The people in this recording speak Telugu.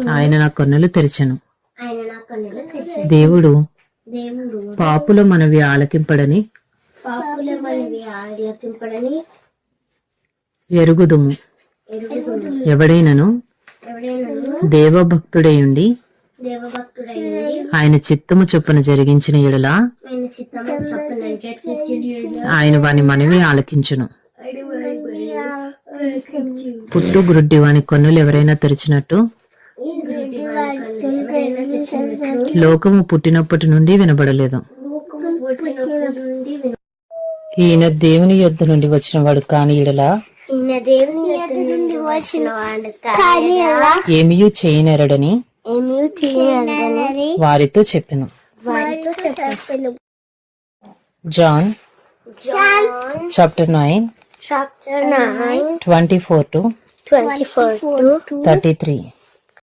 ఆయన నా కన్నులు తెరిచెను. దేవుడు పాపుల మనవి ఆలకింపడని ఎరుగుదుము. ఎవడైనను దేవభక్తుడైయుండి ఆయన చిత్తము చొప్పున జరిగించిన ఎడల ఆయన వాని మనవి ఆలకించును. పుట్టు గ్రుడ్డి వాని కన్నులు ఎవరైనా తెరిచినట్టు లోకము పుట్టినప్పటి నుండి వినబడలేదు. ఈయన దేవుని యొద్ద నుండి వచ్చిన వాడు కాని ఎడల ఏమియూ చేయనరడని వారితో చెప్పెను. John chapter 9 24 to 33.